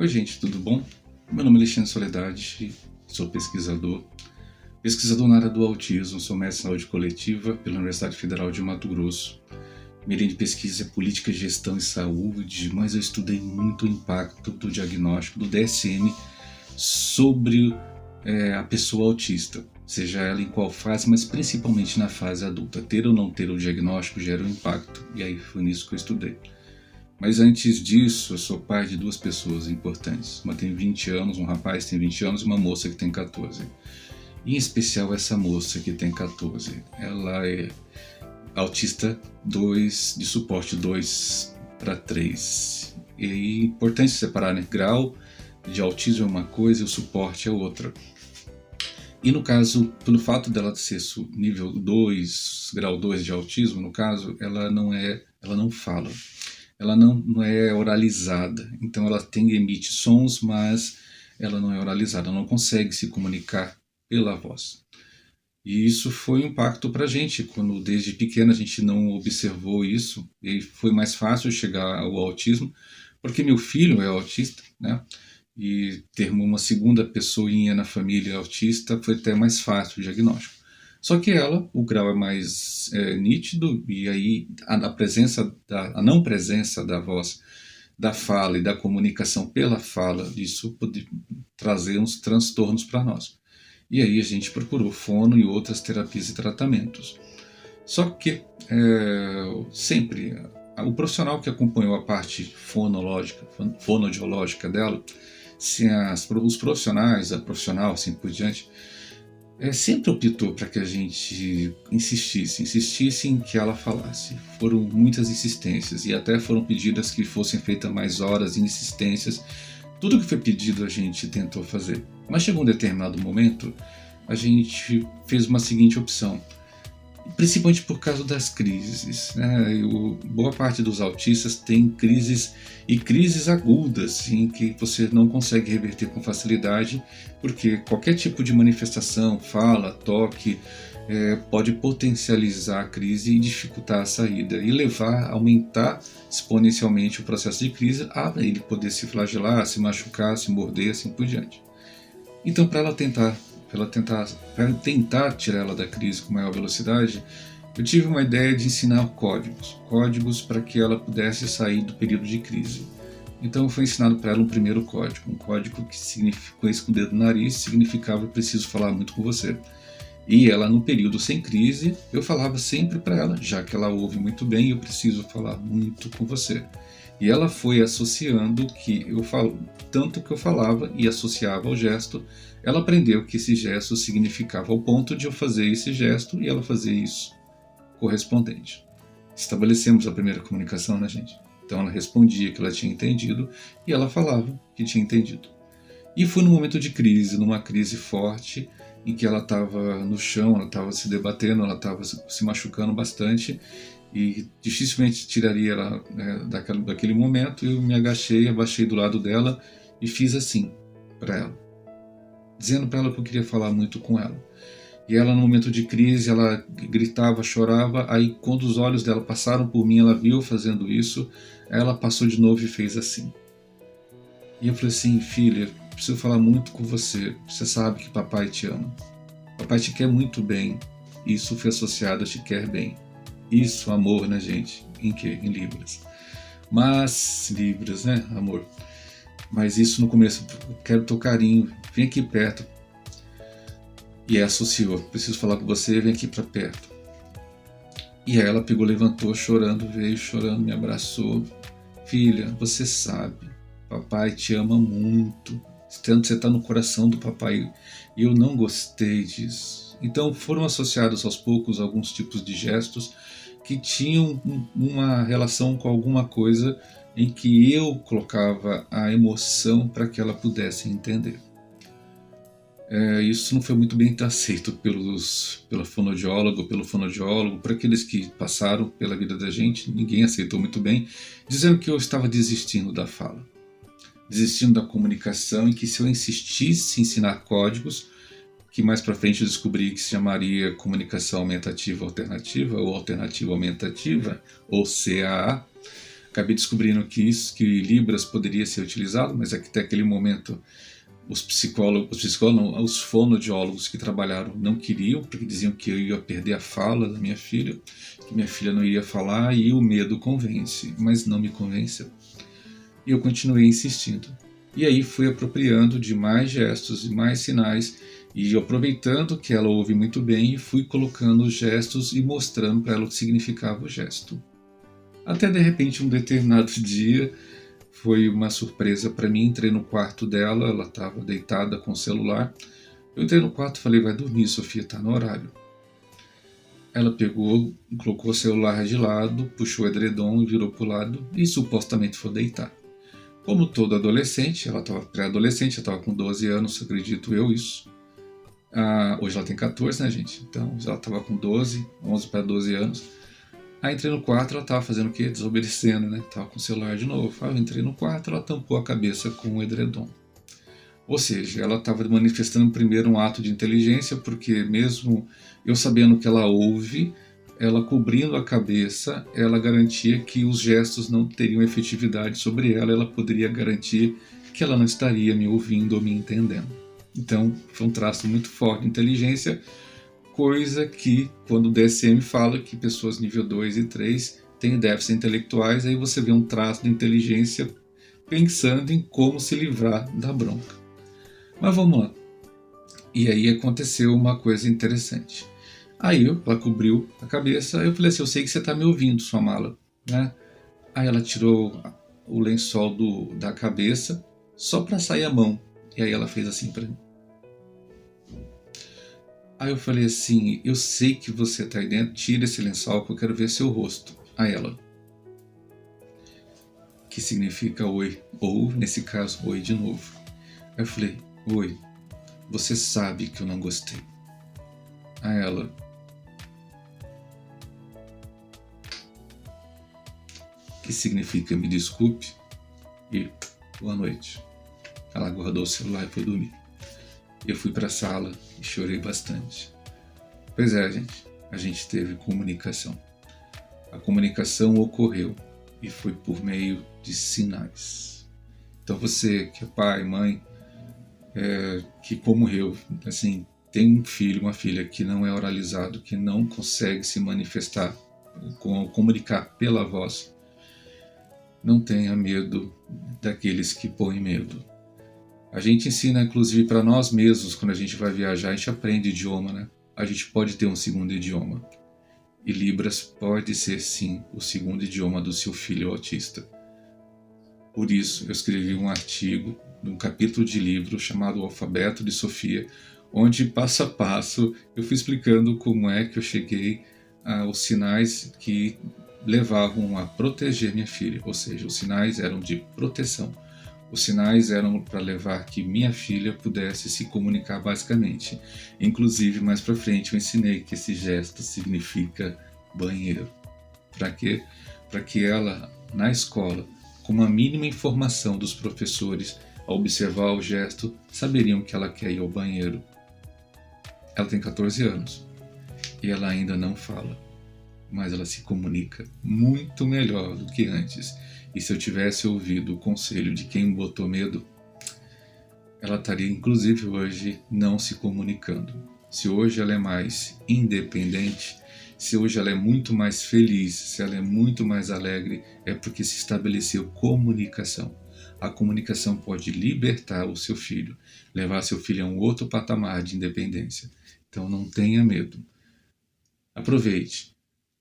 Oi gente, tudo bom? Meu nome é Alexandre Soledade, sou pesquisador na área do autismo, sou mestre em saúde coletiva pela Universidade Federal de Mato Grosso. Minha linha de pesquisa é política, gestão e saúde, mas eu estudei muito o impacto do diagnóstico do DSM sobre a pessoa autista, seja ela em qual fase, mas principalmente na fase adulta. Ter ou não ter o diagnóstico gera um impacto, e aí foi nisso que eu estudei. Mas antes disso, eu sou pai de duas pessoas importantes. Uma tem 20 anos, um rapaz tem 20 anos e uma moça que tem 14. Em especial essa moça que tem 14. Ela é autista 2, de suporte 2 para 3. E é importante separar, né? Grau de autismo é uma coisa e o suporte é outra. E no caso, pelo fato dela ser nível 2, grau 2 de autismo, no caso, ela não fala. Ela não é oralizada, então ela emite sons, mas ela não é oralizada, ela não consegue se comunicar pela voz. E isso foi um impacto para a gente, quando desde pequena a gente não observou isso, e foi mais fácil chegar ao autismo, porque meu filho é autista, né? E ter uma segunda pessoinha na família autista foi até mais fácil o diagnóstico. Só que o grau é mais nítido, e aí a não presença da voz, da fala e da comunicação pela fala, isso pode trazer uns transtornos para nós. E aí a gente procurou fono e outras terapias e tratamentos. Só que sempre o profissional que acompanhou a parte fonoaudiológica dela, os profissionais, a profissional, assim por diante, sempre optou para que a gente insistisse em que ela falasse. Foram muitas insistências e até foram pedidas que fossem feitas mais horas e insistências. Tudo que foi pedido a gente tentou fazer. Mas chegou um determinado momento, a gente fez uma seguinte opção. Principalmente por causa das crises, né? Boa parte dos autistas tem crises e crises agudas em que você não consegue reverter com facilidade, porque qualquer tipo de manifestação, fala, toque, pode potencializar a crise e dificultar a saída e levar a aumentar exponencialmente o processo de crise, a ele poder se flagelar, se machucar, se morder, assim por diante. Então, para tentar tirar ela da crise com maior velocidade, eu tive uma ideia de ensinar códigos para que ela pudesse sair do período de crise. Então foi ensinado para ela um primeiro código, um código que significou esse com o dedo no nariz, significava: eu preciso falar muito com você. E ela, no período sem crise, eu falava sempre para ela, já que ela ouve muito bem, eu preciso falar muito com você. E ela foi associando que tanto que eu falava e associava ao gesto, ela aprendeu que esse gesto significava ao ponto de eu fazer esse gesto e ela fazer isso correspondente. Estabelecemos a primeira comunicação, né, gente? Então ela respondia que ela tinha entendido e ela falava que tinha entendido. E foi num momento de crise, numa crise forte, em que ela estava no chão, ela estava se debatendo, ela estava se machucando bastante, e dificilmente tiraria ela daquele momento. Eu me abaixei do lado dela e fiz assim para ela, dizendo para ela que eu queria falar muito com ela. E ela, no momento de crise, ela gritava, chorava. Aí quando os olhos dela passaram por mim, ela viu fazendo isso, ela passou de novo e fez assim. E eu falei assim: filha, preciso falar muito com você, você sabe que papai te ama, papai te quer muito bem, isso foi associado a te quer bem. Isso, amor, né, gente? Em quê? Em Libras. Mas, Libras, né, amor? Mas isso no começo, quero teu carinho, vem aqui perto. E associou: preciso falar com você, vem aqui para perto. E aí ela pegou, levantou, veio chorando, me abraçou. Filha, você sabe, papai te ama muito, tanto você está no coração do papai, e eu não gostei disso. Então foram associados aos poucos alguns tipos de gestos que tinham uma relação com alguma coisa em que eu colocava a emoção para que ela pudesse entender. Isso não foi muito bem aceito pela fonoaudióloga, pelo fonoaudiólogo, por aqueles que passaram pela vida da gente. Ninguém aceitou muito bem, dizendo que eu estava desistindo da fala, desistindo da comunicação, e que se eu insistisse em ensinar códigos, que mais para frente eu descobri que se chamaria comunicação aumentativa alternativa, ou alternativa aumentativa, ou CAA, Acabei descobrindo que Libras poderia ser utilizado, mas até aquele momento os fonoaudiólogos que trabalharam não queriam, porque diziam que eu ia perder a fala da minha filha, que minha filha não iria falar, e o medo convence, mas não me convenceu. E eu continuei insistindo. E aí fui apropriando de mais gestos e mais sinais, e aproveitando que ela ouve muito bem, fui colocando os gestos e mostrando para ela o que significava o gesto. Até de repente um determinado dia, foi uma surpresa para mim, entrei no quarto dela, ela estava deitada com o celular. Eu entrei no quarto e falei, vai dormir, Sofia, está no horário. Ela pegou, colocou o celular de lado, puxou o edredom e virou para o lado e supostamente foi deitar. Como todo adolescente, ela estava pré-adolescente, ela estava com 12 anos, acredito eu isso. Hoje ela tem 14, né, gente? Então ela estava com 11 para 12 anos. Aí entrei no quarto, ela estava fazendo o quê? Desobedecendo, né? Estava com o celular de novo. Eu entrei no quarto, ela tampou a cabeça com o edredom. Ou seja, ela estava manifestando primeiro um ato de inteligência, porque mesmo eu sabendo que ela ouve, ela cobrindo a cabeça, ela garantia que os gestos não teriam efetividade sobre ela, ela poderia garantir que ela não estaria me ouvindo ou me entendendo. Então, foi um traço muito forte de inteligência, coisa que, quando o DSM fala que pessoas nível 2 e 3 têm déficits intelectuais, aí você vê um traço de inteligência pensando em como se livrar da bronca. Mas vamos lá. E aí aconteceu uma coisa interessante. Aí ela cobriu a cabeça, aí eu falei assim, eu sei que você está me ouvindo, sua mala, né? Aí ela tirou o lençol da cabeça só para sair a mão. E aí ela fez assim para mim. Aí eu falei assim, eu sei que você está aí dentro, tira esse lençol que eu quero ver seu rosto. Aí ela, que significa oi, ou nesse caso, oi de novo. Aí eu falei, oi, você sabe que eu não gostei. Aí ela, que significa me desculpe e boa noite. Ela guardou o celular e foi dormir. Eu fui para a sala e chorei bastante. Pois é, gente, a gente teve comunicação. A comunicação ocorreu e foi por meio de sinais. Então você que é pai, mãe, que como eu, assim, tem um filho, uma filha que não é oralizado, que não consegue se manifestar, comunicar pela voz, não tenha medo daqueles que põem medo. A gente ensina, inclusive, para nós mesmos, quando a gente vai viajar, a gente aprende idioma, né? A gente pode ter um segundo idioma. E Libras pode ser, sim, o segundo idioma do seu filho autista. Por isso, eu escrevi um artigo, num capítulo de livro chamado O Alfabeto de Sofia, onde, passo a passo, eu fui explicando como é que eu cheguei aos sinais que levavam a proteger minha filha. Ou seja, os sinais eram de proteção. Os sinais eram para levar que minha filha pudesse se comunicar basicamente. Inclusive, mais para frente, eu ensinei que esse gesto significa banheiro. Para quê? Para que ela, na escola, com uma mínima informação dos professores, ao observar o gesto, saberiam que ela quer ir ao banheiro. Ela tem 14 anos e ela ainda não fala, mas ela se comunica muito melhor do que antes. E se eu tivesse ouvido o conselho de quem botou medo, ela estaria inclusive hoje não se comunicando. Se hoje ela é mais independente, se hoje ela é muito mais feliz, se ela é muito mais alegre, é porque se estabeleceu comunicação. A comunicação pode libertar o seu filho, levar seu filho a um outro patamar de independência. Então não tenha medo. Aproveite.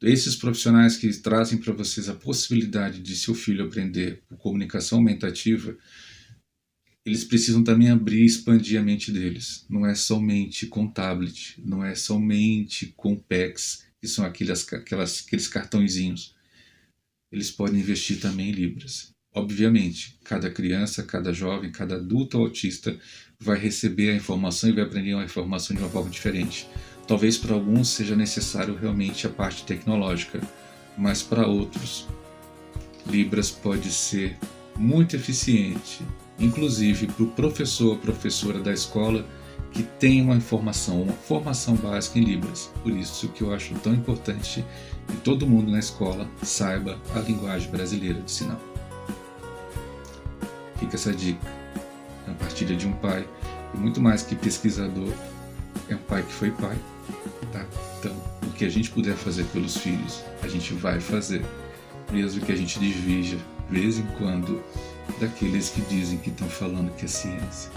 Esses profissionais que trazem para vocês a possibilidade de seu filho aprender por comunicação aumentativa, eles precisam também abrir e expandir a mente deles. Não é somente com tablet, não é somente com PECs, que são aqueles cartõezinhos. Eles podem investir também em Libras. Obviamente, cada criança, cada jovem, cada adulto autista vai receber a informação e vai aprender a informação de uma forma diferente. Talvez para alguns seja necessário realmente a parte tecnológica, mas para outros, Libras pode ser muito eficiente, inclusive para o professor ou professora da escola que tem uma formação básica em Libras. Por isso que eu acho tão importante e todo mundo na escola saiba a linguagem brasileira de sinal. Fica essa dica. É uma partilha de um pai, e muito mais que pesquisador, é um pai que foi pai. Tá? Então, o que a gente puder fazer pelos filhos, a gente vai fazer, mesmo que a gente desvija, de vez em quando, daqueles que dizem que estão falando que é ciência.